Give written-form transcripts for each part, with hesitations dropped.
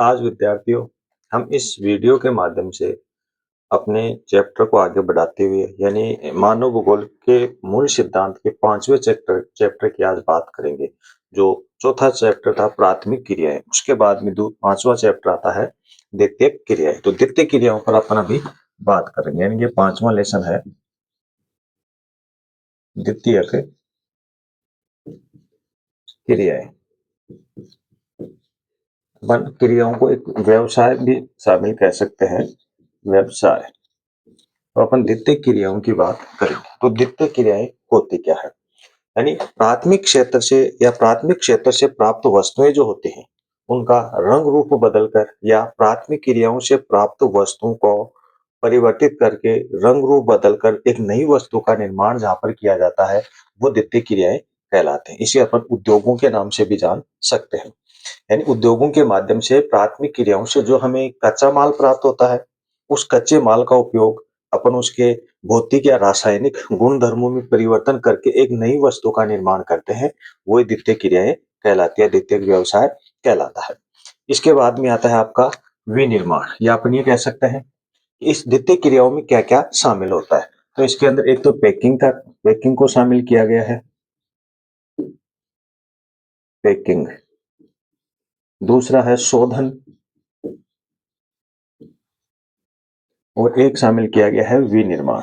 आज विद्यार्थियों, हम इस वीडियो के माध्यम से अपने चैप्टर को आगे बढ़ाते हुए यानी मानव भूगोल के मूल सिद्धांत के 5वें चैप्टर चैप्टर की आज बात करेंगे। जो चौथा चैप्टर था प्राथमिक क्रियाएं, उसके बाद में 5वां चैप्टर आता है द्वितीयक क्रियाएं। तो द्वितीयक क्रियाओं पर अपन अभी बात करेंगे, यानी ये 5वां लेसन है द्वितीयक क्रियाएं। अपन क्रियाओं को एक व्यवसाय भी शामिल कह सकते हैं, व्यवसाय। तो अपन द्वितीयक क्रियाओं की बात करें तो द्वितीयक क्रियाएं होती क्या है, यानी प्राथमिक क्षेत्र से प्राप्त वस्तुएं जो होती हैं उनका रंग रूप बदलकर या प्राथमिक क्रियाओं से प्राप्त वस्तुओं को परिवर्तित करके रंग रूप बदलकर एक नई वस्तु का निर्माण जहां पर किया जाता है वो द्वितीयक क्रियाएं कहलाते हैं। इसे अपन उद्योगों के नाम से भी जान सकते हैं। यानी उद्योगों के माध्यम से प्राथमिक क्रियाओं से जो हमें कच्चा माल प्राप्त होता है, उस कच्चे माल का उपयोग अपन उसके भौतिक या रासायनिक गुण धर्मों में परिवर्तन करके एक नई वस्तु का निर्माण करते हैं, वो द्वितीयक क्रियाएं कहलाती है, द्वितीयक व्यवसाय कहलाता है। इसके बाद में आता है आपका विनिर्माण, या अपन ये कह सकते हैं कि इस द्वितीयक क्रियाओं में क्या क्या शामिल होता है। तो इसके अंदर एक तो पैकिंग को शामिल किया गया है, पैकिंग। दूसरा है शोधन, और एक शामिल किया गया है विनिर्माण।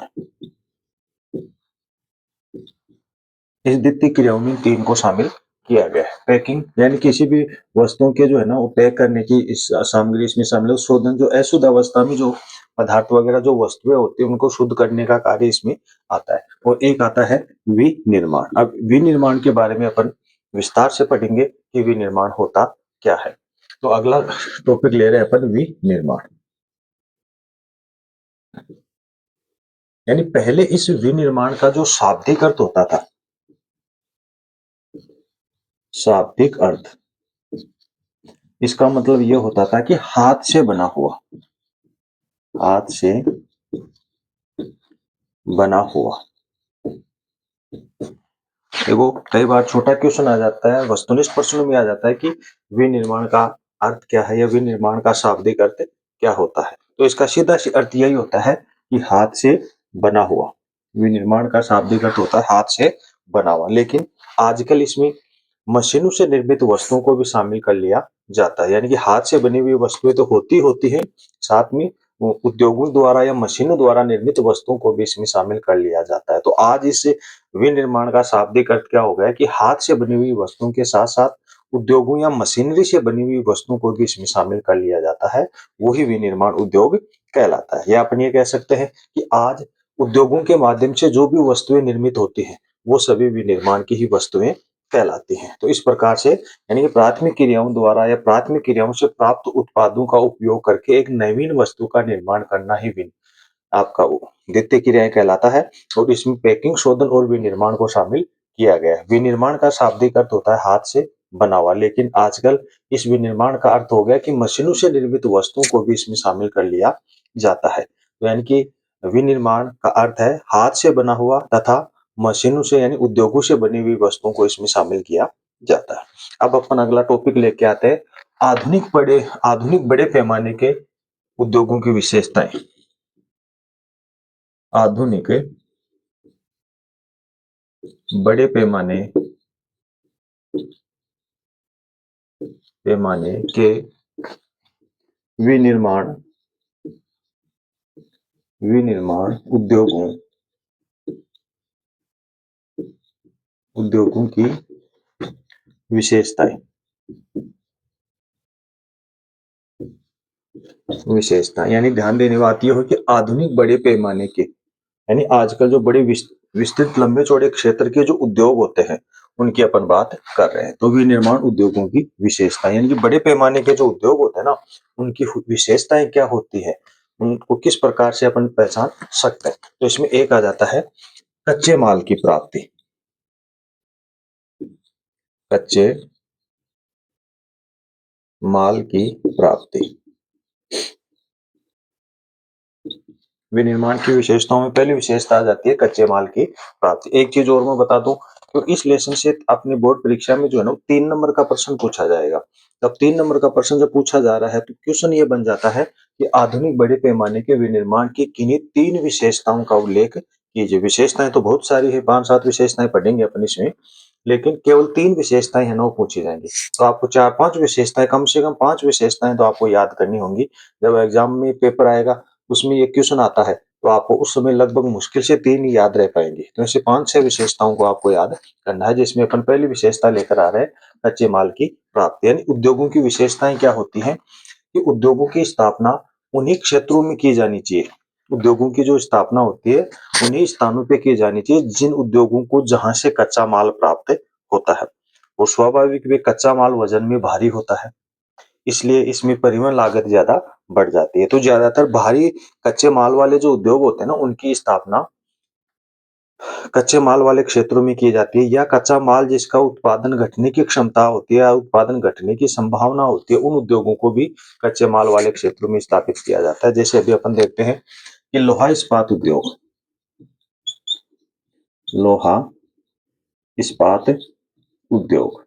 इस द्वितीयक क्रियाओं में तीन को शामिल किया गया है। पैकिंग यानी किसी भी वस्तुओं के जो है ना वो पैक करने की इस सामग्री इसमें शामिल है। शोधन जो अशुद्ध अवस्था में जो पदार्थ वगैरह जो वस्तुएं होती है उनको शुद्ध करने का कार्य इसमें आता है। और एक आता है विनिर्माण। अब विनिर्माण के बारे में अपन विस्तार से पढ़ेंगे कि विनिर्माण होता क्या है। तो अगला टॉपिक ले रहे हैं अपन विनिर्माण। यानी पहले इस विनिर्माण का जो शाब्दिक अर्थ होता था, शाब्दिक अर्थ, इसका मतलब ये होता था कि हाथ से बना हुआ, हाथ से बना हुआ। देखो कई बार छोटा क्वेश्चन आ जाता है, वस्तुनिष्ठ प्रश्नों में आ जाता है कि विनिर्माण का अर्थ क्या है या विनिर्माण का शाब्दिक अर्थ क्या होता है। तो इसका सीधा अर्थ यही होता है कि हाथ से बना हुआ। विनिर्माण का शाब्दिक अर्थ होता है हाथ से बना हुआ, लेकिन आजकल इसमें मशीनों से निर्मित वस्तुओं को भी शामिल कर लिया जाता है। यानी कि हाथ से बनी हुई वस्तुएं तो होती हैं, साथ में उद्योगों द्वारा या मशीनों द्वारा निर्मित वस्तुओं को भी इसमें शामिल कर लिया जाता है। तो आज इस विनिर्माण का शाब्दिक अर्थ क्या हो गया कि हाथ से बनी हुई वस्तुओं के साथ साथ उद्योगों या मशीनरी से बनी हुई वस्तुओं को भी इसमें शामिल कर लिया जाता है, वही विनिर्माण उद्योग कहलाता है। या अपन ये कह सकते हैं कि आज उद्योगों के माध्यम से जो भी वस्तुएं निर्मित होती हैं वो सभी विनिर्माण की ही वस्तुएं कहलाती हैं। तो इस प्रकार से यानी कि प्राथमिक क्रियाओं द्वारा या प्राथमिक क्रियाओं से प्राप्त उत्पादों का उपयोग करके एक नवीन वस्तु का निर्माण करना ही आपका द्वितीयक क्रियाएं कहलाता है। और इसमें पैकिंग, शोधन और विनिर्माण को शामिल किया गया है। विनिर्माण का शाब्दिक अर्थ होता है हाथ से बना हुआ, लेकिन आजकल इस विनिर्माण का अर्थ हो गया कि मशीनों से निर्मित वस्तुओं को भी इसमें शामिल कर लिया जाता है। तो यानी कि विनिर्माण का अर्थ है हाथ से बना हुआ तथा मशीनों से यानी उद्योगों से बनी हुई वस्तुओं को इसमें शामिल किया जाता है। अब अपन अगला टॉपिक लेके आते हैं आधुनिक बड़े पैमाने के उद्योगों की विशेषताएं। आधुनिक बड़े पैमाने के विनिर्माण उद्योगों की विशेषता यानी ध्यान देने वाली हो कि आधुनिक बड़े पैमाने के यानी आजकल जो बड़े विस्तृत लंबे चौड़े क्षेत्र के जो उद्योग होते हैं उनकी अपन बात कर रहे हैं। तो विनिर्माण उद्योगों की विशेषता यानी कि बड़े पैमाने के जो उद्योग होते हैं ना उनकी विशेषताएं क्या होती है, उनको किस प्रकार से अपन पहचान सकते हैं। तो इसमें एक आ जाता है कच्चे माल की प्राप्ति। कच्चे माल की प्राप्ति विनिर्माण की विशेषताओं में पहली विशेषता आ जाती है कच्चे माल की प्राप्ति। एक चीज और मैं बता दूं तो इस लेसन से अपने बोर्ड परीक्षा में जो है ना 3 नंबर का प्रश्न पूछा जाएगा। तब 3 नंबर का प्रश्न जब पूछा जा रहा है तो क्वेश्चन ये बन जाता है कि आधुनिक बड़े पैमाने के विनिर्माण की किन्हीं 3 विशेषताओं का उल्लेख कीजिए। विशेषताएँ तो बहुत सारी है, 5-7 विशेषताएँ पढ़ेंगे अपन इसमें, लेकिन केवल 3 विशेषताएँ हैं ना वो पूछी जाएँगी। तो आपको 4-5 विशेषताएँ, कम से कम 5 विशेषताएँ तो आपको याद करनी होंगी। जब एग्ज़ाम में पेपर आएगा, उसमें ये क्वेश्चन आता है, तो आपको उस समय लगभग मुश्किल से 3 ही याद रह पाएँगी। तो ऐसे 5-6 विशेषताओं को आपको याद करना है, जिसमें अपन पहली विशेषता लेकर आ रहे हैं, कच्चे माल की प्राप्ति। यानी उद्योगों की विशेषताएँ क्या होती हैं कि उद्योगों की स्थापना उन्हीं क्षेत्रों में की जानी चाहिए। उद्योगों की जो स्थापना होती है, उन्हीं स्थानों पे की जानी चाहिए जिन उद्योगों को जहाँ से कच्चा माल प्राप्त होता है। और स्वाभाविक भी कच्चा माल वजन में भारी होता है, इसलिए इसमें परिवहन लागत ज़्यादा बढ़ जाती है। तो ज़्यादातर भारी कच्चे माल वाले जो उद्योग होते हैं ना, उनकी स्थापना कच्चे माल वाले क्षेत्रों में की जाती है, या कच्चा माल जिसका उत्पादन घटने की क्षमता होती है या उत्पादन घटने की संभावना होती है, उन उद्योगों को भी कच्चे माल वाले क्षेत्रों में स्थापित किया जाता है। जैसे अभी अपन देखते हैं कि लोहा इस्पात उद्योग, लोहा इस्पात उद्योग,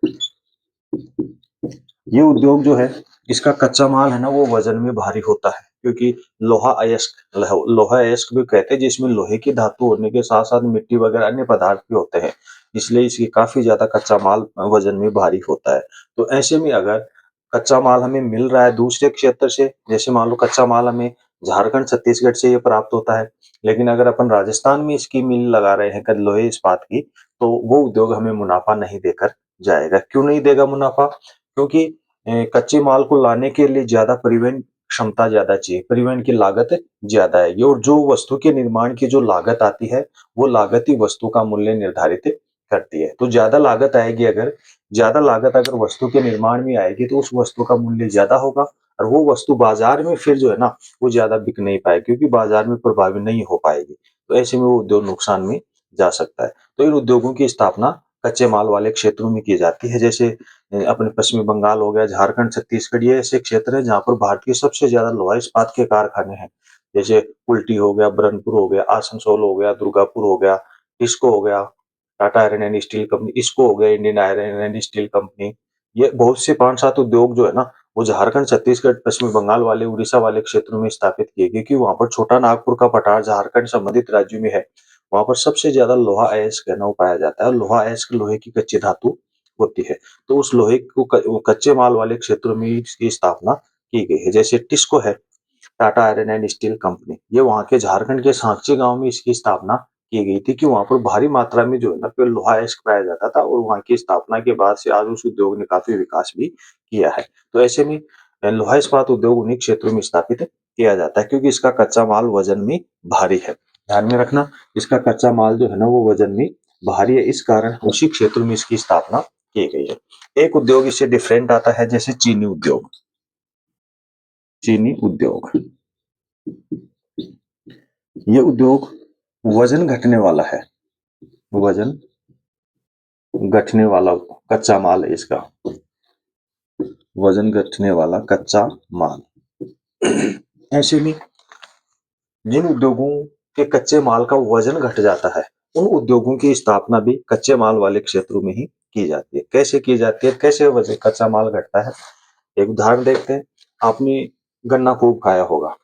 ये उद्योग जो है, इसका कच्चा माल है ना वो वजन में भारी होता है, क्योंकि लोहा अयस्क, लोहा अयस्क भी कहते हैं, जिसमें लोहे की धातु होने के साथ साथ मिट्टी वगैरह अन्य पदार्थ भी होते हैं, इसलिए इसकी काफी ज्यादा कच्चा माल वजन में भारी होता है। तो ऐसे में अगर कच्चा माल हमें मिल रहा है दूसरे क्षेत्र से, जैसे मान लो कच्चा माल हमें झारखंड छत्तीसगढ़ से ये प्राप्त होता है, लेकिन अगर अपन राजस्थान में इसकी मिल लगा रहे हैं लोहे इस्पात की, तो वो उद्योग हमें मुनाफा नहीं देकर जाएगा। क्यों नहीं देगा मुनाफा? क्योंकि कच्चे माल को लाने के लिए ज्यादा परिवहन क्षमता ज्यादा चाहिए, परिवहन की लागत ज्यादा है, और जो वस्तु के निर्माण की जो लागत आती है, वो लागत ही वस्तु का मूल्य निर्धारित करती है। तो ज्यादा लागत आएगी, अगर ज्यादा लागत अगर वस्तु के निर्माण में आएगी, तो उस वस्तु का मूल्य ज्यादा होगा, और वो वस्तु बाजार में फिर जो है ना वो ज्यादा बिक नहीं पाएगी, क्योंकि बाजार में प्रभावी नहीं हो पाएगी। तो ऐसे में वो उद्योग नुकसान में जा सकता है। तो इन उद्योगों की स्थापना कच्चे माल वाले क्षेत्रों में की जाती है, जैसे अपने पश्चिमी बंगाल हो गया, झारखंड, छत्तीसगढ़, ये ऐसे क्षेत्र है जहाँ पर भारत के सबसे ज्यादा लोहा इस्पात के कारखाने हैं। जैसे कुल्टी हो गया, ब्रह्मपुर हो गया, आसनसोल हो गया, दुर्गापुर हो गया, टिस्को हो गया, Tata iron and steel company, इसको हो गया, Indian iron and steel company. ये बहुत से 5-7 उद्योग जो है ना वो झारखंड, छत्तीसगढ़, पश्चिमी बंगाल वाले, उड़ीसा वाले क्षेत्रों में स्थापित किए गए, क्योंकि वहां पर छोटा नागपुर का पठार झारखंड संबंधित राज्यों में है। वहां पर सबसे ज्यादा लोहा अयस्क है ना वो पाया जाता है, और लोहा अयस्क लोहे की कच्ची धातु होती है। तो उस लोहे को कच्चे माल वाले क्षेत्रों में इसकी स्थापना की गई है। जैसे टिस्को है, Tata iron and steel company, ये वहां के झारखंड के सांची गांव में इसकी स्थापना की गई थी, कि वहां पर भारी मात्रा में जो है ना फिर लोहा अयस्क पाया जाता था, और वहां की स्थापना के बाद से आज उस उद्योग ने काफी विकास भी किया है। तो ऐसे में लोहा इस्पात उद्योग उन्हीं क्षेत्रों में स्थापित किया जाता है, क्योंकि इसका कच्चा माल वजन में भारी है। ध्यान में रखना, इसका कच्चा माल जो है ना वो वजन में भारी है, इस कारण उसी क्षेत्र में इसकी स्थापना की गई है। एक उद्योग इससे डिफरेंट आता है, जैसे चीनी उद्योग। चीनी उद्योग, ये उद्योग वजन घटने वाला है, वजन घटने वाला कच्चा माल है इसका, वजन घटने वाला कच्चा माल। ऐसे में जिन उद्योगों के कच्चे माल का वजन घट जाता है, उन उद्योगों की स्थापना भी कच्चे माल वाले क्षेत्रों में ही की जाती है। कैसे की जाती है, कैसे वजन कच्चा माल घटता है? एक उदाहरण देखते हैं। आपने गन्ना खूब खाया होगा।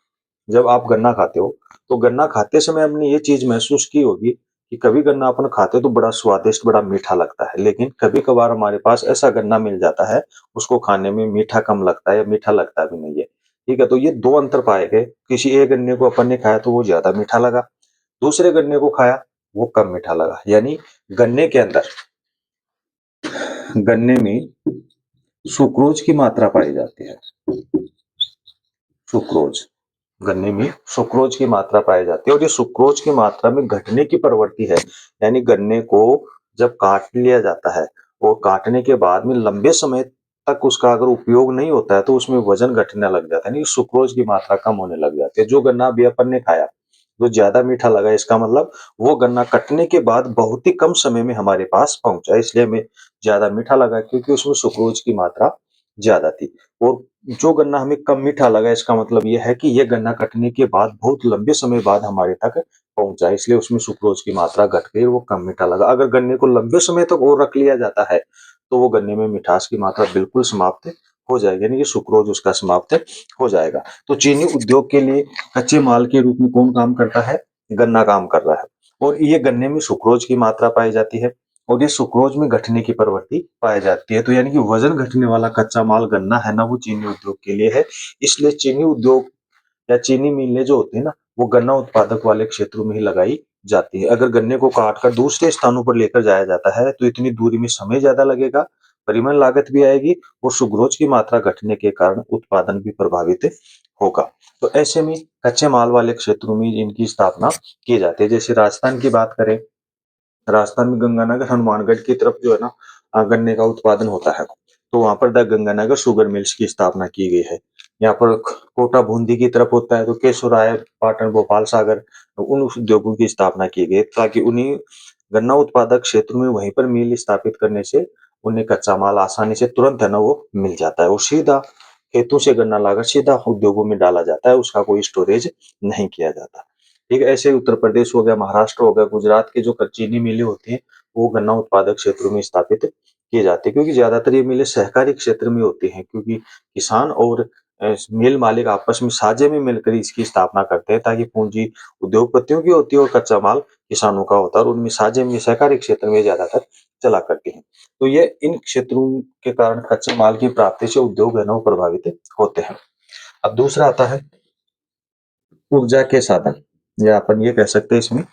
जब आप गन्ना खाते हो, तो गन्ना खाते समय आपने ये चीज महसूस की होगी कि कभी गन्ना अपन खाते तो बड़ा स्वादिष्ट, बड़ा मीठा लगता है, लेकिन कभी कभार हमारे पास ऐसा गन्ना मिल जाता है, उसको खाने में मीठा कम लगता है या मीठा लगता भी नहीं है। ठीक है, तो ये दो अंतर पाए गए। किसी एक गन्ने को अपन ने खाया तो वो ज्यादा मीठा लगा, दूसरे गन्ने को खाया वो कम मीठा लगा। यानी गन्ने के अंदर, गन्ने में सुक्रोज की मात्रा पाई जाती है। सुक्रोज, गन्ने में सुक्रोज की मात्रा पाई जाती है, और ये सुक्रोज की मात्रा में घटने की प्रवृत्ति है। यानी गन्ने को जब काट लिया जाता है, और काटने के बाद में लंबे समय तक उसका अगर उपयोग नहीं होता है, तो उसमें वजन घटने लग जाता है, यानी सुक्रोज की मात्रा कम होने लग जाती है। जो गन्ना अभी अपन ने खाया जो ज्यादा मीठा लगा, इसका मतलब वो गन्ना कटने के बाद बहुत ही कम समय में हमारे पास पहुंचा, इसलिए हमें ज्यादा मीठा लगा, क्योंकि उसमें सुक्रोज की मात्रा ज्यादा थी। और जो गन्ना हमें कम मीठा लगा, इसका मतलब ये है कि ये गन्ना कटने के बाद बहुत लंबे समय बाद हमारे तक पहुंचा, इसलिए उसमें सुक्रोज की मात्रा घट गई, वो कम मीठा लगा। अगर गन्ने को लंबे समय तक और रख लिया जाता है तो वो गन्ने में मिठास की मात्रा बिल्कुल समाप्त हो जाएगी, यानी कि सुक्रोज उसका समाप्त हो जाएगा। तो चीनी उद्योग के लिए कच्चे माल के रूप में कौन काम करता है? गन्ना काम कर रहा है। और ये गन्ने में सुक्रोज की मात्रा पाई जाती है, और ये सुक्रोज में घटने की प्रवृत्ति पाई जाती है। तो यानी कि वजन घटने वाला कच्चा माल गन्ना है ना, वो चीनी उद्योग के लिए है। इसलिए चीनी उद्योग या चीनी मिलें जो होती है ना, वो गन्ना उत्पादक वाले क्षेत्रों में ही लगाई जाती है। अगर गन्ने को काट कर दूसरे स्थानों पर लेकर जाया जाता है तो इतनी दूरी में समय ज्यादा लगेगा, परिवहन लागत भी आएगी, और सुक्रोज की मात्रा घटने के कारण उत्पादन भी प्रभावित होगा। तो ऐसे में कच्चे माल वाले क्षेत्रों में इनकी स्थापना की जाती है। जैसे राजस्थान की बात करें, राजस्थान में गंगानगर हनुमानगढ़ की तरफ जो है ना, गन्ने का उत्पादन होता है। तो वहां पर द गंगानगर शुगर मिल्स की स्थापना की गई है। यहाँ पर कोटा बूंदी की तरफ होता है तो केशोराय पाटन भोपाल सागर, उन उद्योगों की स्थापना की गई ताकि उन्हीं गन्ना उत्पादक क्षेत्र में वहीं पर मिल स्थापित करने से उन्हें कच्चा माल आसानी से तुरंत है ना वो मिल जाता है, और सीधा खेतों से गन्ना लाकर सीधा उद्योगों में डाला जाता है, उसका कोई स्टोरेज नहीं किया जाता। ठीक है, ऐसे उत्तर प्रदेश हो गया, महाराष्ट्र हो गया, गुजरात की जो चीनी मिलें होती हैं, वो गन्ना उत्पादक क्षेत्रों में स्थापित किए जाते हैं, क्योंकि ज्यादातर ये मिलें सहकारी क्षेत्र में होती हैं, क्योंकि किसान और मिल मालिक आपस में साझे में मिलकर इसकी स्थापना करते हैं, ताकि पूंजी उद्योगपतियों की होती है और कच्चा माल किसानों का होता है, और उनमें साझे में सहकारी क्षेत्र में ज्यादातर चला करती है। तो ये इन क्षेत्रों के कारण कच्चे माल की प्राप्ति से उद्योग है ना वो प्रभावित होते हैं। अब दूसरा आता है ऊर्जा के साधन, या अपन ये कह सकते हैं इसमें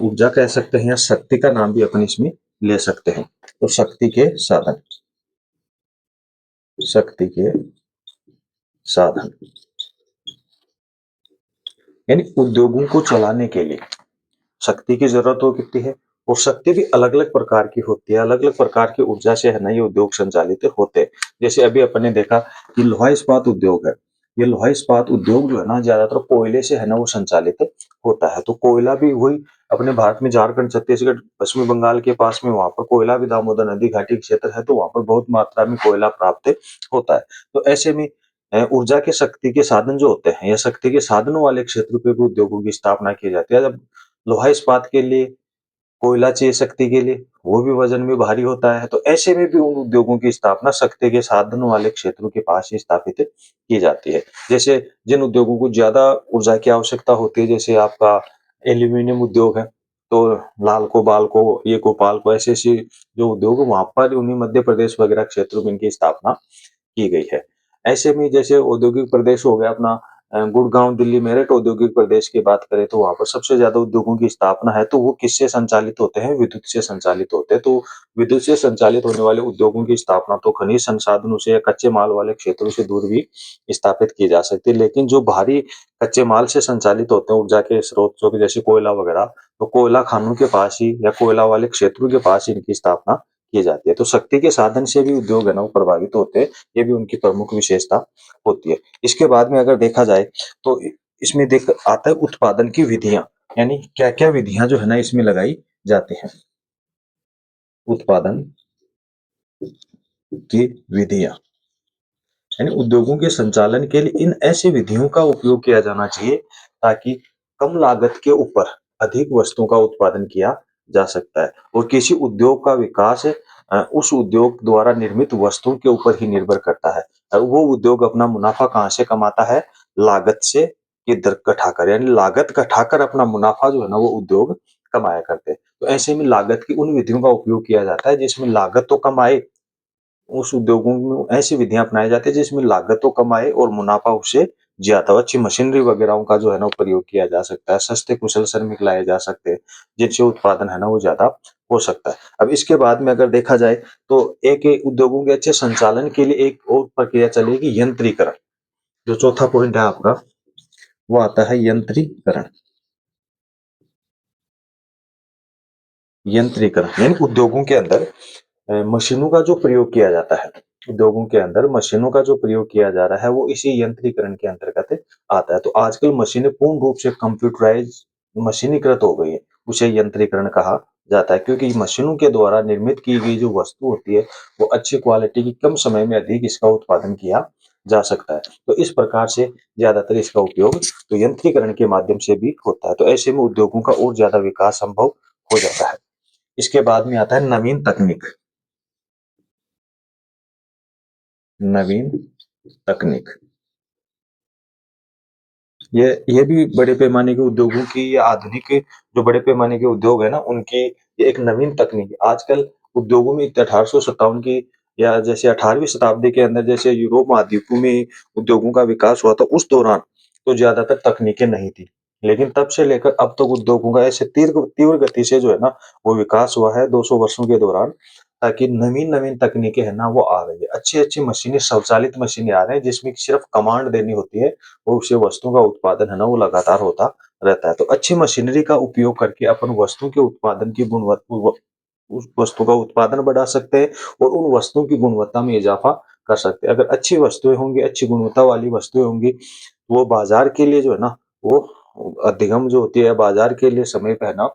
ऊर्जा कह सकते हैं, या शक्ति का नाम भी अपन इसमें ले सकते हैं। तो शक्ति के साधन, शक्ति के साधन यानी उद्योगों को चलाने के लिए शक्ति की जरूरत हो कितनी है, और शक्ति भी अलग अलग प्रकार की होती है, अलग अलग प्रकार की ऊर्जा से है ना ये उद्योग संचालित होते हैं। जैसे अभी अपन ने देखा कि लोहा इस्पात उद्योग है, ये लोहा इस्पात उद्योग जो है ना ज्यादातर कोयले से है ना वो संचालित होता है। तो कोयला भी वही अपने भारत में झारखंड छत्तीसगढ़ पश्चिमी बंगाल के पास में, वहां पर कोयला भी दामोदर नदी घाटी क्षेत्र है, तो वहां पर बहुत मात्रा में कोयला प्राप्त होता है। तो ऐसे में ऊर्जा के शक्ति के साधन जो होते हैं या शक्ति के साधनों वाले क्षेत्र पे भी उद्योगों की स्थापना की जाती है। जब लोहा इस्पात के लिए कोयला चाहिए शक्ति के लिए, वो भी वजन में भारी होता है, तो ऐसे में भी उन उद्योगों की स्थापना शक्ति के साधनों वाले क्षेत्रों के पास ही स्थापित की जाती है। जैसे जिन उद्योगों को ज्यादा ऊर्जा की आवश्यकता होती है, जैसे आपका एल्यूमिनियम उद्योग है, तो लाल को बाल को ये गोपाल को ऐसे ऐसे जो उद्योग है, वहां पर उन्हीं मध्य प्रदेश वगैरह क्षेत्रों में इनकी स्थापना की गई है। ऐसे में जैसे औद्योगिक प्रदेश हो गया अपना गुड़गांव, दिल्ली, मेरठ औद्योगिक प्रदेश की बात करें तो वहां पर सबसे ज्यादा उद्योगों की स्थापना है, तो वो किससे संचालित होते हैं? विद्युत से संचालित होते हैं। तो विद्युत से संचालित होने वाले उद्योगों की स्थापना तो खनिज संसाधनों से या कच्चे माल वाले क्षेत्रों से दूर भी स्थापित की जा सकती है, लेकिन जो भारी कच्चे माल से संचालित होते हैं ऊर्जा के स्रोत जो कि जैसे कोयला वगैरह, तो कोयला खानों के पास ही या कोयला वाले क्षेत्रों के पास ही इनकी स्थापना की जाती है। तो शक्ति के साधन से भी उद्योग है ना वो प्रभावित होते हैं, ये भी उनकी प्रमुख विशेषता होती है। इसके बाद में अगर देखा जाए तो इसमें देख आता है उत्पादन की विधियां, यानी क्या क्या विधियां जो है ना इसमें लगाई जाती हैं। उत्पादन की विधियां यानी उद्योगों के संचालन के लिए इन ऐसी विधियों का उपयोग किया जाना चाहिए ताकि कम लागत के ऊपर अधिक वस्तुओं का उत्पादन किया जा सकता है, और किसी उद्योग का विकास उस उद्योग द्वारा निर्मित वस्तुओं के ऊपर ही निर्भर करता है। वो उद्योग अपना मुनाफा कहाँ से कमाता है? लागत से की दर घटाकर, यानी लागत घटाकर अपना मुनाफा जो है ना वो उद्योग कमाया करते हैं। तो ऐसे में लागत की उन विधियों का उपयोग किया जाता है जिसमें लागत तो कम आए, उस उद्योगों में ऐसी विधियां अपनाई जाती है जिसमें लागत तो कम आए और मुनाफा उससे ज्यादा हो। अच्छी मशीनरी वगैरह का जो है ना वो प्रयोग किया जा सकता है, सस्ते कुशल श्रमिक लाए जा सकते हैं, जिनसे उत्पादन है ना वो ज्यादा हो सकता है। अब इसके बाद में अगर देखा जाए तो एक उद्योगों के अच्छे संचालन के लिए एक और प्रक्रिया चलेगी, यंत्रीकरण। जो चौथा पॉइंट है आपका वो आता है यंत्रीकरण। यंत्रीकरण यानी उद्योगों के अंदर मशीनों का जो प्रयोग किया जाता है, उद्योगों के अंदर मशीनों का जो प्रयोग किया जा रहा है वो इसी यंत्रीकरण के अंतर्गत आता है। तो आजकल मशीनें पूर्ण रूप से कंप्यूटराइज मशीनीकृत हो गई है, उसे यंत्रीकरण कहा जाता है, क्योंकि मशीनों के द्वारा निर्मित की गई जो वस्तु होती है वो अच्छी क्वालिटी की कम समय में अधिक इसका उत्पादन किया जा सकता है। तो इस प्रकार से ज़्यादातर इसका उपयोग तो यंत्रीकरण के माध्यम से भी होता है। तो ऐसे में उद्योगों का और ज़्यादा विकास संभव हो जाता है। इसके बाद में आता है नवीन तकनीक। नवीन तकनीक। ये भी बड़े पैमाने के उद्योगों की या आधुनिक जो बड़े पैमाने के उद्योग है ना, उनकी ये एक नवीन तकनीक है। आजकल उद्योगों में 1857 की या जैसे 18वीं शताब्दी के अंदर जैसे यूरोप महाद्वीप में उद्योगों का विकास हुआ था, उस दौरान तो ज़्यादातर तकनीकें नहीं थी। लेकिन तब से लेकर अब तक उद्योगों का ऐसे तीव्र तीव्र गति से जो है ना, वो विकास हुआ है 200 वर्षों के दौरान। ताकि नवीन-नवीन तकनीकें हैं ना, वो आ रही है। अच्छी-अच्छी मशीनें, स्वचालित मशीनें आ रहे हैं, जिसमें सिर्फ़ कमांड देनी होती है और उससे वस्तुओं का उत्पादन है ना, वो लगातार होता रहता है। तो अच्छी मशीनरी का उपयोग करके अपन वस्तु के उत्पादन की उस वस्तु का उत्पादन बढ़ा सकते हैं और उन वस्तुओं की गुणवत्ता में इजाफ़ा कर सकते हैं। अगर अच्छी वस्तुएँ होंगी, अच्छी गुणवत्ता वाली वस्तुएँ होंगी, वो बाज़ार के लिए जो है ना, वो अधिगम जो होती है बाज़ार के लिए समय पे है ना,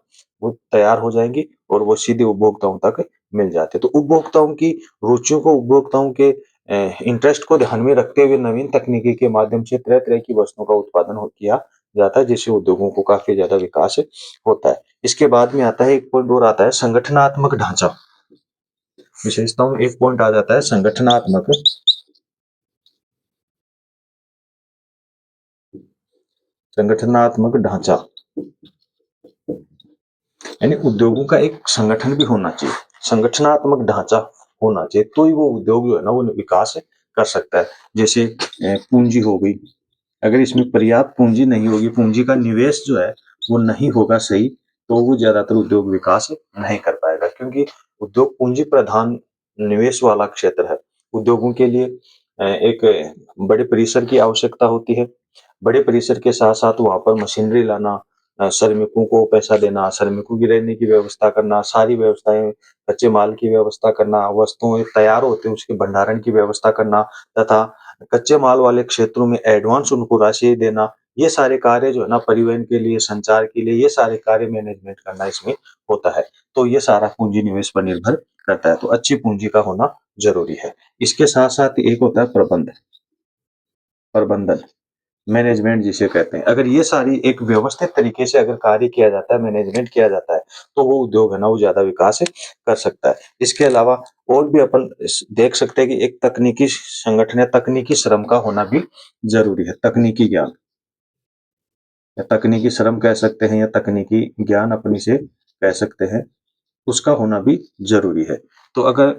वो तैयार हो जाएँगी और वो सीधे उपभोक्ताओं तक मिल जाते हैं। तो उपभोक्ताओं की रुचियों को, उपभोक्ताओं के इंटरेस्ट को ध्यान में रखते हुए नवीन तकनीकी के माध्यम से तरह-तरह की वस्तुओं का उत्पादन हो किया जाता है, जिससे उद्योगों को काफ़ी ज़्यादा विकास होता है। इसके बाद में आता है एक पॉइंट और आता है संगठनात्मक ढाँचा। विशेषताओं में एक पॉइंट आ जाता है संगठनात्मक ढाँचा। यानी उद्योगों का एक संगठन भी होना चाहिए, संगठनात्मक ढाँचा होना चाहिए, तो ही वो उद्योग जो है ना, वो विकास कर सकता है। जैसे पूँजी हो गई, अगर इसमें पर्याप्त पूँजी नहीं होगी, पूँजी का निवेश जो है वो नहीं होगा सही, तो वो ज़्यादातर उद्योग विकास नहीं कर पाएगा, क्योंकि उद्योग पूँजी प्रधान निवेश वाला क्षेत्र है। उद्योगों के लिए एक बड़े परिसर की आवश्यकता होती है। बड़े परिसर के साथ-साथ वहाँ पर मशीनरी लाना, श्रमिकों को पैसा देना, श्रमिकों की रहने की व्यवस्था करना, सारी व्यवस्थाएँ, कच्चे माल की व्यवस्था करना, वस्तुएँ तैयार होते हैं उसके भंडारण की व्यवस्था करना तथा कच्चे माल वाले क्षेत्रों में एडवांस उनको राशि देना, ये सारे कार्य जो है ना, परिवहन के लिए, संचार के लिए, ये सारे कार्य मैनेजमेंट करना इसमें होता है। तो ये सारा पूँजी निवेश पर निर्भर करता है, तो अच्छी पूँजी का होना ज़रूरी है। इसके साथ-साथ एक होता है प्रबंधन, मैनेजमेंट जिसे कहते हैं। अगर ये सारी एक व्यवस्थित तरीके से अगर कार्य किया जाता है, मैनेजमेंट किया जाता है, तो वो उद्योग है ना, वो ज़्यादा विकास कर सकता है। इसके अलावा और भी अपन देख सकते हैं कि एक तकनीकी संगठन या तकनीकी श्रम का होना भी ज़रूरी है। तकनीकी ज्ञान या तकनीकी श्रम कह सकते हैं या तकनीकी ज्ञान अपनी से कह सकते हैं, उसका होना भी ज़रूरी है। तो अगर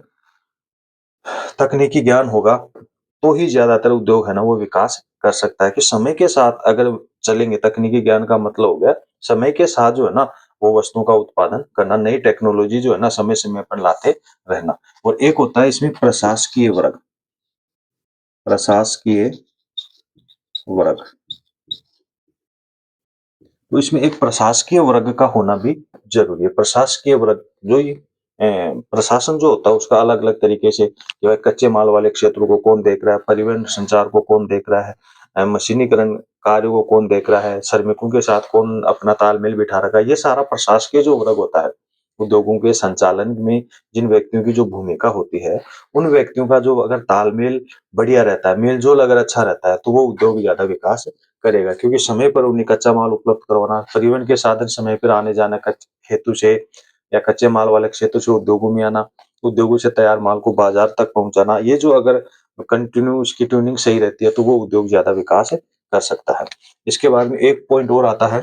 तकनीकी ज्ञान होगा, तो ही ज़्यादातर उद्योग है ना, वो विकास कर सकता है कि समय के साथ अगर चलेंगे, तकनीकी ज्ञान का मतलब हो गया, समय के साथ जो है ना, वो वस्तुओं का उत्पादन करना, नई टेक्नोलॉजी जो है ना, समय-समय पर लाते रहना। और एक होता है इसमें प्रशासकीय वर्ग। तो इसमें एक प्रशासकीय वर्ग का होना भी ज़रूरी है। प्रशासकीय वर्ग जो ये प्रशासन जो होता है उसका अलग-अलग तरीके से जो है, कच्चे माल वाले क्षेत्रों को कौन देख रहा है, परिवहन संचार को कौन देख रहा है, मशीनीकरण कार्य को कौन देख रहा है, श्रमिकों के साथ कौन अपना तालमेल बिठा रखा है, ये सारा प्रशासकीय जो वर्ग होता है, उद्योगों के संचालन में जिन व्यक्तियों की जो भूमिका होती है, उन व्यक्तियों का जो अगर तालमेल बढ़िया रहता है, मेल-जोल अगर अच्छा रहता है, तो वो उद्योग ज़्यादा विकास करेगा, क्योंकि समय पर उन्हें कच्चा माल उपलब्ध करवाना, परिवहन के साधन समय पर आने-जाने का हेतु से या कच्चे माल वाले क्षेत्र से उद्योगों में आना, उद्योगों से तैयार माल को बाजार तक पहुँचाना, ये जो अगर कंटिन्यू उसकी ट्यूनिंग सही रहती है, तो वो उद्योग ज़्यादा विकास कर सकता है। इसके बाद में एक पॉइंट और आता है,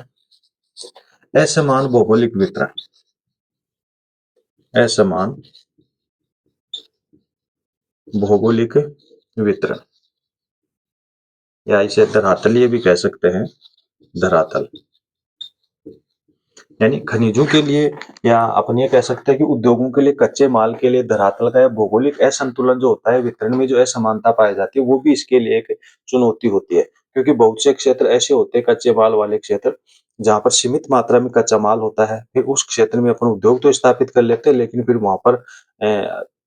असमान भौगोलिक वितरण। असमान भौगोलिक वितरण या इसे धरातलीय भी कह सकते हैं, धरातल। यानी खनिजों के लिए या अपन ये कह सकते हैं कि उद्योगों के लिए कच्चे माल के लिए धरातल का या भौगोलिक असंतुलन जो होता है, वितरण में जो असमानता पाई जाती है, वो भी इसके लिए एक चुनौती होती है। क्योंकि बहुत से क्षेत्र ऐसे होते हैं, कच्चे माल वाले क्षेत्र, जहाँ पर सीमित मात्रा में कच्चा माल होता है। फिर उस क्षेत्र में अपन उद्योग तो स्थापित कर लेते हैं, लेकिन फिर वहाँ पर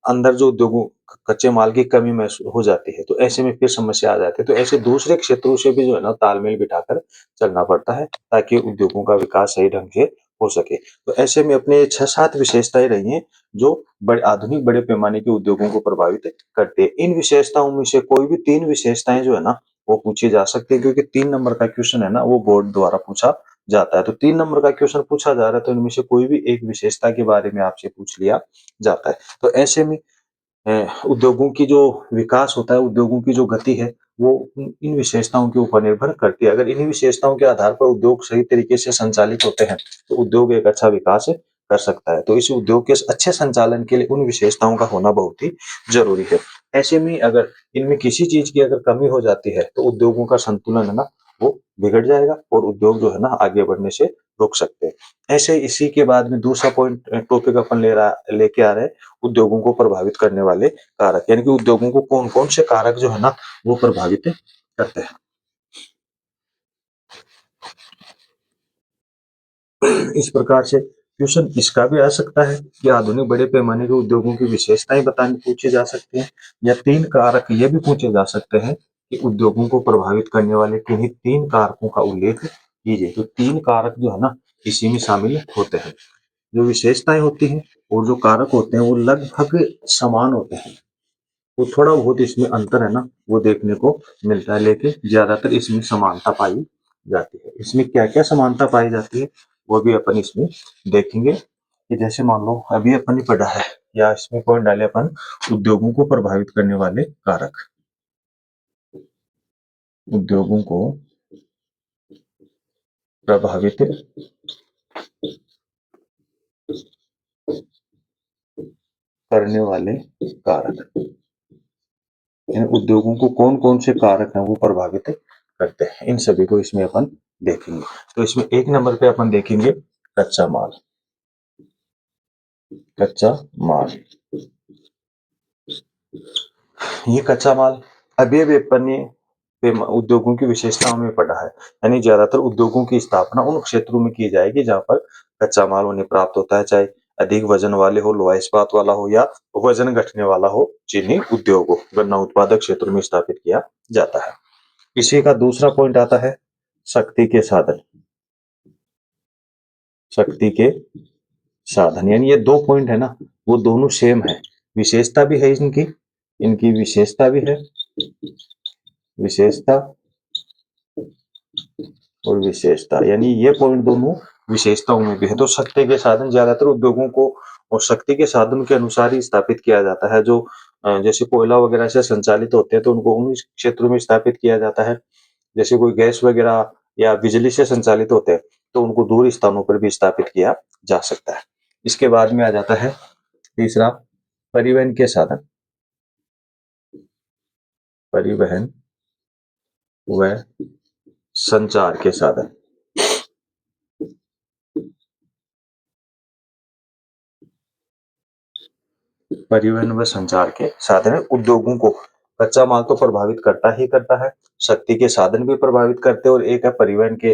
अंदर जो उद्योगों कच्चे माल की कमी महसूस हो जाती है, तो ऐसे में फिर समस्या आ जाती है। तो ऐसे दूसरे क्षेत्रों से भी जो है ना, तालमेल बिठाकर चलना पड़ता है, ताकि उद्योगों का विकास सही ढंग से हो सके। तो ऐसे में अपने 6-7 विशेषताएँ रही हैं जो बड़े आधुनिक बड़े पैमाने के उद्योगों को प्रभावित करती है। इन विशेषताओं में से कोई भी 3 विशेषताएँ जो है ना वो पूछी जा सकती है, क्योंकि 3 नंबर का क्वेश्चन है ना वो बोर्ड द्वारा पूछा जाता है। तो 3 नंबर का क्वेश्चन पूछा जा रहा है तो इनमें से कोई भी एक विशेषता के बारे में आपसे पूछ लिया जाता है। तो ऐसे में उद्योगों की जो विकास होता है, उद्योगों की जो गति है, वो इन विशेषताओं के ऊपर निर्भर करती है। अगर इन्हीं विशेषताओं के आधार पर उद्योग सही तरीके से संचालित होते हैं, तो उद्योग एक अच्छा विकास कर सकता है। तो इस उद्योग के अच्छे संचालन के लिए उन विशेषताओं का होना बहुत ही ज़रूरी है। ऐसे में अगर इनमें किसी चीज़ की अगर कमी हो जाती है, तो उद्योगों का संतुलन है ना, वो बिगड़ जाएगा और उद्योग जो है ना आगे बढ़ने से रोक सकते हैं। ऐसे इसी के बाद में दूसरा पॉइंट टॉपिक अपन लेके आ रहे हैं, उद्योगों को प्रभावित करने वाले कारक, यानी कि उद्योगों को कौन-कौन से कारक जो है ना वो प्रभावित करते हैं। इस प्रकार से क्वेश्चन इसका भी आ सकता है कि आधुनिक बड़े पैमाने के उद्योगों की विशेषताएं बतानी पूछी जा सकती हैं, या 3 कारक ये भी पूछे जा सकते हैं कि उद्योगों को प्रभावित करने वाले किन्हीं 3 कारकों का उल्लेख कीजिए। तो 3 कारक जो है ना इसी में शामिल होते हैं। जो विशेषताएं होती हैं और जो कारक होते हैं वो लगभग समान होते हैं। वो थोड़ा बहुत इसमें अंतर है ना वो देखने को मिलता है, लेकिन ज्यादातर इसमें समानता पाई जाती है। इसमें क्या क्या समानता पाई जाती है वो भी अपन इसमें देखेंगे, कि जैसे मान लो अभी अपन ने पढ़ा है, या इसमें पॉइंट डाले अपन, उद्योगों को प्रभावित करने वाले कारक। उद्योगों को प्रभावित करने वाले कारक, इन उद्योगों को कौन कौन से कारक हैं वो प्रभावित करते हैं, इन सभी को इसमें अपन देखेंगे। तो इसमें 1 नंबर पे अपन देखेंगे कच्चा माल। कच्चा माल, ये कच्चा माल अभी अपन ने उद्योगों की विशेषताओं में पढ़ा है, यानी ज्यादातर उद्योगों की स्थापना उन क्षेत्रों में की जाएगी जहां पर कच्चा माल उन्हें प्राप्त होता है, चाहे अधिक वजन वाले हो, लोहा इस्पात वाला हो, या वजन घटने वाला हो, चीनी उद्योग हो, गन्ना उत्पादक क्षेत्रों में स्थापित किया जाता है। इसी का दूसरा पॉइंट आता है शक्ति के साधन। शक्ति के साधन, यानी ये 2 पॉइंट है ना वो दोनों सेम है। विशेषता भी है इनकी, इनकी विशेषता भी है, विशेषता और विशेषता, यानी ये पॉइंट दोनों विशेषताओं में भी है। तो शक्ति के साधन ज्यादातर उद्योगों को और शक्ति के साधन के अनुसार ही स्थापित किया जाता है। जो जैसे कोयला वगैरह से संचालित होते हैं तो उनको उन क्षेत्रों में स्थापित किया जाता है। जैसे कोई गैस वगैरह या बिजली से संचालित होते हैं तो उनको दूर स्थानों पर भी स्थापित किया जा सकता है। इसके बाद में आ जाता है तीसरा, परिवहन के साधन। परिवहन व संचार के साधन। परिवहन व संचार के साधन उद्योगों को, कच्चा माल तो प्रभावित करता ही करता है, शक्ति के साधन भी प्रभावित करते हैं, और एक है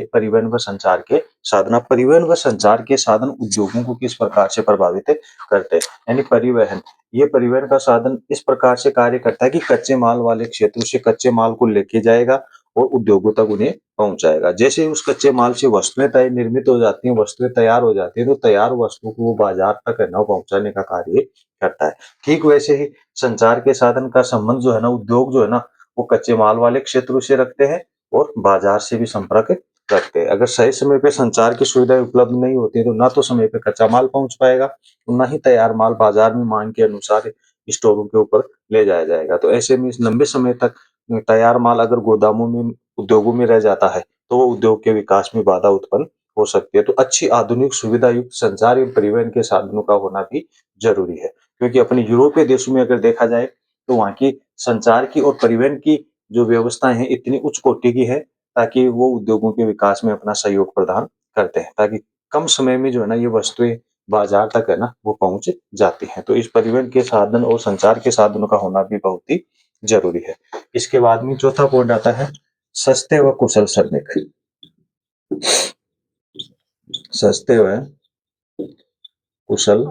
परिवहन व संचार के साधन। अब परिवहन व संचार के साधन उद्योगों को किस प्रकार से प्रभावित करते हैं, यानी परिवहन, ये परिवहन का साधन इस प्रकार से कार्य करता है कि कच्चे माल वाले क्षेत्रों से कच्चे माल को लेके जाएगा और उद्योगों तक उन्हें पहुंचाएगा। जैसे ही उस कच्चे माल से वस्तुएं तय निर्मित हो जाती हैं, वस्तुएं तैयार हो जाती हैं, तो तैयार वस्तुओं को वो बाजार तक है ना पहुंचाने का कार्य करता है। ठीक वैसे ही संचार के साधन का संबंध जो है ना उद्योग जो है ना वो कच्चे माल वाले क्षेत्रों से रखते हैं और बाजार से भी संपर्क रखते हैं। अगर सही समय पे संचार की सुविधाएं उपलब्ध नहीं होती तो ना तो समय पे कच्चा माल पहुंच पाएगा, ना ही तैयार माल बाजार में मांग के अनुसार स्टोरों के ऊपर ले जाया जाएगा। तो ऐसे में इस लंबे समय तक तैयार माल अगर गोदामों में उद्योगों में रह जाता है तो वो उद्योग के विकास में बाधा उत्पन्न हो सकती है। तो अच्छी आधुनिक सुविधा युक्त संचार एवं परिवहन के साधनों का होना भी जरूरी है, क्योंकि अपने यूरोपीय देशों में अगर देखा जाए तो वहाँ की संचार की और परिवहन की जो व्यवस्थाएं हैं इतनी उच्च कोटि की है ताकि वो उद्योगों के विकास में अपना सहयोग प्रदान करते हैं, ताकि कम समय में जो है ना ये वस्तुएं बाजार तक है ना वो पहुंच जाती हैं। तो इस परिवहन के साधन और संचार के साधनों का होना भी बहुत ही जरूरी है। इसके बाद में चौथा पॉइंट आता है सस्ते व कुशल श्रमिक। सस्ते व कुशल,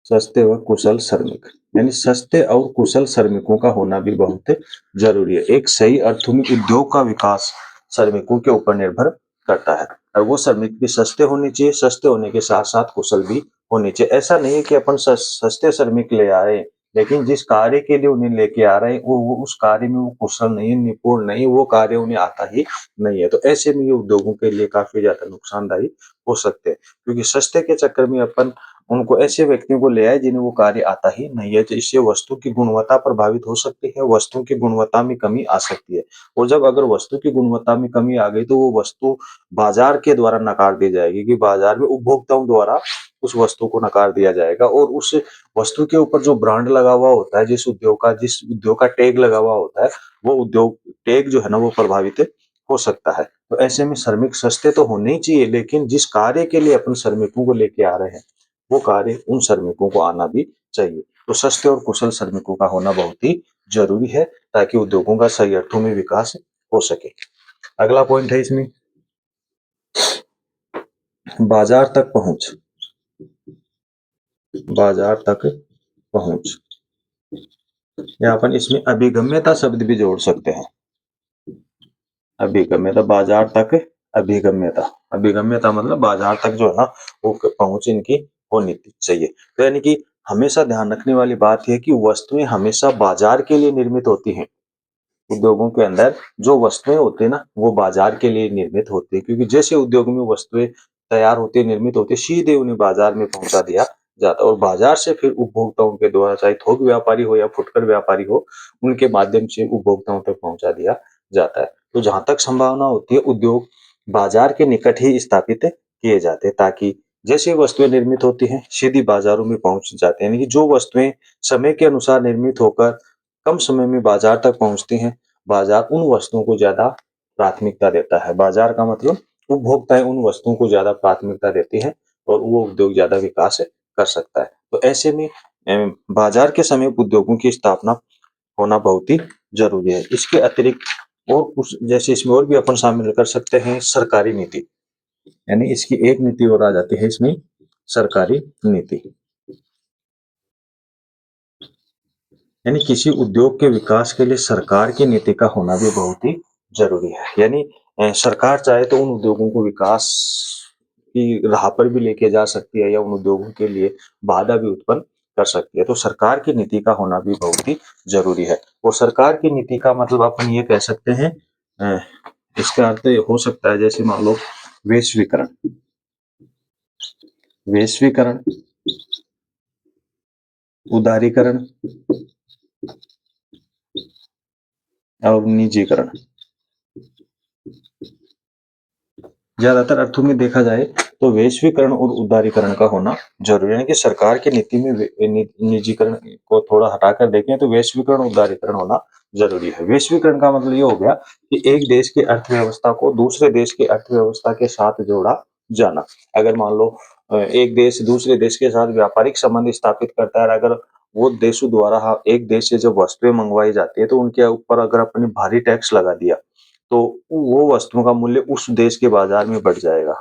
सस्ते व कुशल श्रमिक, यानी सस्ते और कुशल श्रमिकों का होना भी बहुत जरूरी है। एक सही अर्थों में उद्योग का विकास श्रमिकों के ऊपर निर्भर करता है। और वो श्रमिक भी सस्ते होने चाहिए, सस्ते होने के साथ-साथ कुशल भी होने चाहिए। ऐसा नहीं है कि अपन सस्ते श्रमिक ले आए, लेकिन जिस कार्य के लिए उन्हें लेके आ रहे हैं, वो उस कार्य में वो कुशल नहीं, निपुण नहीं, वो कार्य उन्हें आता ही नहीं है। तो ऐसे में ये उद्योगों के लिए काफ़ी ज़्यादा नुकसानदायी हो सकते हैं, क्योंकि सस्ते के चक्कर में अपन उनको ऐसे व्यक्तियों को ले आए जिन्हें वो कार्य आता ही नहीं है, तो इससे वस्तु की गुणवत्ता प्रभावित हो सकती है, वस्तु की गुणवत्ता में कमी आ सकती है। और जब अगर वस्तु की गुणवत्ता में कमी आ गई, तो वो वस्तु बाजार के द्वारा नकार दी जाएगी, कि बाजार में उपभोक्ताओं द्वारा उस वस्तु को नकार दिया जाएगा, और उस वस्तु के ऊपर जो ब्रांड लगा हुआ होता है, जिस उद्योग का टैग लगा हुआ होता है, वो उद्योग टैग जो है ना वो प्रभावित हो सकता है। तो ऐसे में श्रमिक सस्ते तो होने ही चाहिए, लेकिन जिस कार्य के लिए अपन श्रमिकों को लेके आ रहे हैं, वो कार्य उन श्रमिकों को आना भी चाहिए। तो सस्ते और कुशल श्रमिकों का होना बहुत ही जरूरी है, ताकि उद्योगों का सही अर्थों में विकास हो सके। अगला पॉइंट है इसमें बाजार तक पहुंच। बाजार तक पहुंच, या अपन इसमें अभिगम्यता शब्द भी जोड़ सकते हैं। अभिगम्यता, बाजार तक अभिगम्यता, अभिगम्यता मतलब बाजार तक जो है ना वो पहुंच इनकी होनी चाहिए। तो यानी कि हमेशा ध्यान रखने वाली बात यह है कि वस्तुएं हमेशा बाजार के लिए निर्मित होती हैं। उद्योगों के अंदर जो वस्तुएं होती है ना वो बाजार के लिए निर्मित होती है, क्योंकि जैसे उद्योग में वस्तुएं तैयार होती है, निर्मित होती है, सीधे उन्हें बाजार में पहुंचा दिया जाता है, और बाजार से फिर उपभोक्ताओं के द्वारा, चाहे थोक व्यापारी हो या फुटकर व्यापारी हो, उनके माध्यम से उपभोक्ताओं तक पहुंचा दिया जाता है। तो जहां तक संभावना होती है, उद्योग बाजार के निकट ही स्थापित किए जाते हैं, ताकि जैसे वस्तुएं निर्मित होती हैं सीधी बाजारों में पहुंच जाते हैं। यानी कि जो वस्तुएं समय के अनुसार निर्मित होकर कम समय में बाजार तक पहुंचती हैं, बाजार उन वस्तुओं को ज्यादा प्राथमिकता देता है। बाजार का मतलब उपभोक्ताएं उन वस्तुओं को ज्यादा प्राथमिकता देती है, और वो उद्योग ज्यादा विकास कर सकता है। तो ऐसे में बाजार के समीप उद्योगों की स्थापना होना बहुत ही जरूरी है। इसके अतिरिक्त और कुछ, जैसे इसमें और भी अपन शामिल कर सकते हैं सरकारी नीति, यानी इसकी एक नीति और आ जाती है इसमें, सरकारी नीति। यानी किसी उद्योग के विकास के लिए सरकार की नीति का होना भी बहुत ही जरूरी है। यानी सरकार चाहे तो उन उद्योगों को विकास की राह पर भी लेके जा सकती है, या उन उद्योगों के लिए बाधा भी उत्पन्न कर सकती है। तो सरकार की नीति का होना भी बहुत ही जरूरी है। और सरकार की नीति का मतलब अपन ये कह सकते हैं, अ, इसका अर्थ ये हो सकता है, जैसे मान लो वैश्वीकरण, वैश्वीकरण, उदारीकरण और निजीकरण। ज्यादातर अर्थों में देखा जाए तो वैश्वीकरण और उदारीकरण का होना जरूरी है। यानी कि सरकार की नीति में निजीकरण को थोड़ा हटाकर देखें तो वैश्वीकरण और उदारीकरण होना जरूरी है। वैश्वीकरण का मतलब ये हो गया कि एक देश की अर्थव्यवस्था को दूसरे देश की अर्थव्यवस्था के साथ जोड़ा जाना। अगर मान लो एक देश दूसरे देश के साथ व्यापारिक संबंध स्थापित करता है, और अगर वो देशों द्वारा एक देश से जब वस्तुएं मंगवाई जाती है, तो उनके ऊपर अगर अपने भारी टैक्स लगा दिया, तो वो वस्तुओं का मूल्य उस देश के बाजार में बढ़ जाएगा।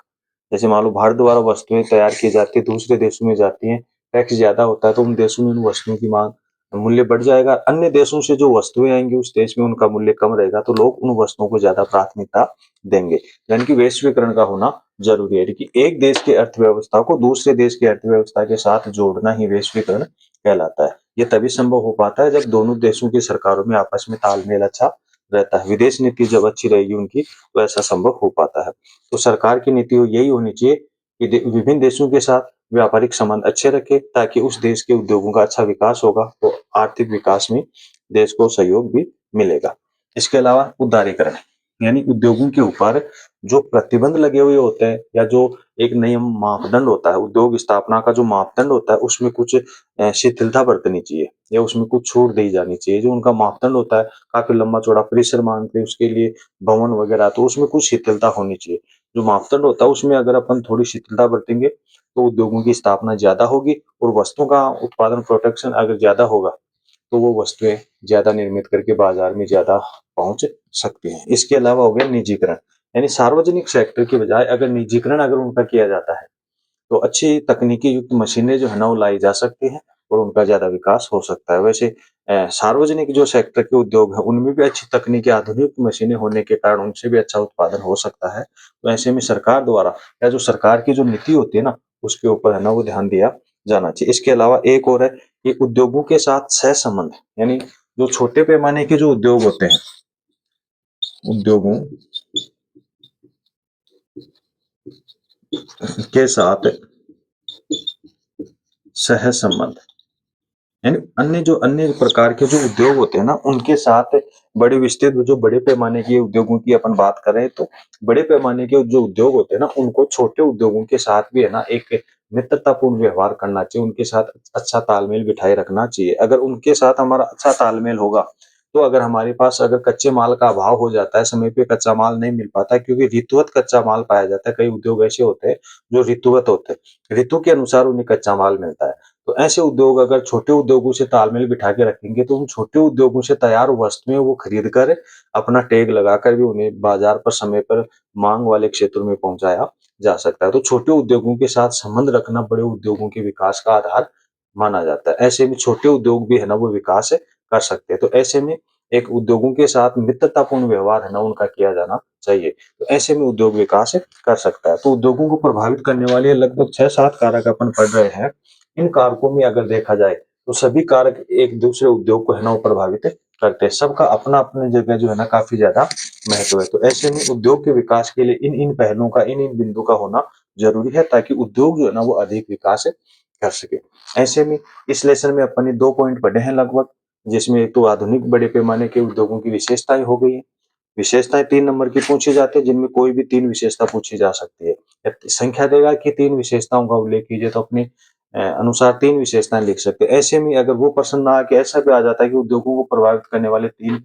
जैसे मान लो भारत द्वारा वस्तुएं तैयार की जाती है, दूसरे देशों में जाती हैं, टैक्स ज्यादा होता है, तो उन देशों में उन वस्तुओं की मांग, मूल्य बढ़ जाएगा। अन्य देशों से जो वस्तुएं आएंगी उस देश में उनका मूल्य कम रहेगा, तो लोग उन वस्तुओं को ज्यादा प्राथमिकता देंगे। यानी कि वैश्वीकरण का होना जरूरी है, कि एक देश की अर्थव्यवस्था को दूसरे देश की अर्थव्यवस्था के साथ जोड़ना ही वैश्वीकरण कहलाता है। ये तभी संभव हो पाता है जब दोनों देशों की सरकारों में आपस में तालमेल अच्छा रहता है। विदेश नीति जब अच्छी रहेगी उनकी, तो ऐसा संभव हो पाता है। तो सरकार की नीति यही होनी चाहिए कि विभिन्न देशों के साथ व्यापारिक संबंध अच्छे रखे, ताकि उस देश के उद्योगों का अच्छा विकास होगा, तो आर्थिक विकास में देश को सहयोग भी मिलेगा। इसके अलावा उदारीकरण, यानी उद्योगों के ऊपर जो प्रतिबंध लगे हुए होते हैं, या जो एक नियम मापदंड होता है, उद्योग स्थापना का जो मापदंड होता है, उसमें कुछ शिथिलता बरतनी चाहिए, या उसमें कुछ छूट दी जानी चाहिए। जो उनका मापदंड होता है, काफी लंबा चौड़ा परिसर मांगते हैं उसके लिए, भवन वगैरह, तो उसमें कुछ शिथिलता होनी चाहिए। जो मापदंड होता है उसमें अगर अपन थोड़ी शिथिलता बरतेंगे, तो उद्योगों की स्थापना ज्यादा होगी, और वस्तुओं का उत्पादन, प्रोडक्शन अगर ज्यादा होगा, तो वो वस्तुएं ज्यादा निर्मित करके बाजार में ज्यादा पहुंच सकती हैं। इसके अलावा हो गया निजीकरण, यानी सार्वजनिक सेक्टर की बजाय अगर निजीकरण अगर उनका किया जाता है, तो अच्छी तकनीकी युक्त मशीनें जो है ना वो लाई जा सकती हैं, और उनका ज़्यादा विकास हो सकता है। वैसे सार्वजनिक जो सेक्टर के उद्योग हैं, उनमें भी अच्छी तकनीकी आधुनिक मशीनें होने के कारण उनसे भी अच्छा उत्पादन हो सकता है। तो ऐसे में सरकार द्वारा या जो सरकार की जो नीति होती है ना, उसके ऊपर है ना वो ध्यान दिया जाना चाहिए। इसके अलावा एक और है कि उद्योगों के साथ सहसंबंध, यानी जो छोटे पैमाने के जो उद्योग होते हैं, उद्योगों के साथ सहसंबंध, यानी अन्य प्रकार के जो उद्योग होते हैं ना, उनके साथ बड़े विस्तृत जो बड़े पैमाने के उद्योगों की अपन बात करें, तो बड़े पैमाने के जो उद्योग होते हैं ना, उनको छोटे उद्योगों के साथ भी है ना एक मित्रतापूर्ण व्यवहार करना चाहिए, उनके साथ अच्छा तालमेल बिठाए रखना चाहिए। अगर उनके साथ हमारा अच्छा तालमेल होगा, तो अगर हमारे पास अगर कच्चे माल का अभाव हो जाता है, समय पे कच्चा माल नहीं मिल पाता है, क्योंकि ऋतुवत कच्चा माल पाया जाता है। कई उद्योग ऐसे होते हैं जो ऋतुवत होते हैं, ऋतु के अनुसार उन्हें कच्चा माल मिलता है। तो ऐसे उद्योग अगर छोटे उद्योगों से तालमेल बिठा के रखेंगे, तो उन छोटे उद्योगों से तैयार वस्तुएं वो खरीद कर अपना टैग लगाकर भी उन्हें बाजार पर समय पर मांग वाले क्षेत्रों में पहुंचाया जा सकता है। तो छोटे उद्योगों के साथ संबंध रखना बड़े उद्योगों के विकास का आधार माना जाता है। ऐसे में छोटे उद्योग भी है ना वो विकास कर सकते हैं। तो ऐसे में एक उद्योगों के साथ मित्रतापूर्ण व्यवहार है ना उनका किया जाना चाहिए। तो ऐसे में उद्योग विकास कर सकता है। तो उद्योगों को प्रभावित करने वाले लगभग 6-7 कारक अपन पढ़ रहे हैं। इन कारकों में अगर देखा जाए, तो सभी कारक एक दूसरे उद्योग को है ना वो प्रभावित करते हैं। सबका अपना अपनी जगह जो है ना काफी ज्यादा महत्व है। तो ऐसे में उद्योग के विकास के लिए इन इन पहलुओं का, इन इन बिंदु का होना जरूरी है, ताकि उद्योग जो है ना वो अधिक विकास कर सके। ऐसे में इस लेसन में अपन ने 2 पॉइंट पढ़े हैं लगभग, जिसमें एक तो आधुनिक बड़े पैमाने के उद्योगों की विशेषताएं हो गई है। विशेषताएं 3 नंबर की पूछी जाती है, जिनमें कोई भी 3 विशेषता पूछी जा सकती है। या संख्या देगा कि 3 विशेषताओं का उल्लेख कीजिए, तो अपने अनुसार 3 विशेषताएं लिख सकते हैं। ऐसे में अगर वो प्रश्न ना आके ऐसा भी आ जाता है कि उद्योगों को प्रभावित करने वाले 3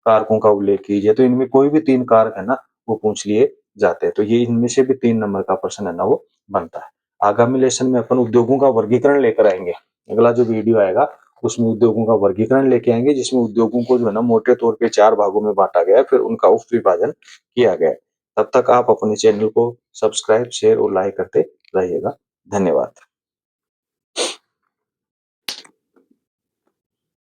कारकों का उल्लेख कीजिए, तो इनमें कोई भी 3 कारक है ना वो पूछ लिए जाते हैं। तो ये इनमें से भी 3 नंबर का प्रश्न है ना वो बनता है। आगामी लेसन में अपन उद्योगों का वर्गीकरण लेकर आएंगे। अगला जो वीडियो आएगा उसमें उद्योगों का वर्गीकरण लेके आएंगे, जिसमें उद्योगों को जो है ना मोटे तौर पे 4 भागों में बांटा गया है, फिर उनका उप विभाजन किया गया है। तब तक आप अपने चैनल को सब्सक्राइब, शेयर और लाइक करते रहिएगा। धन्यवाद।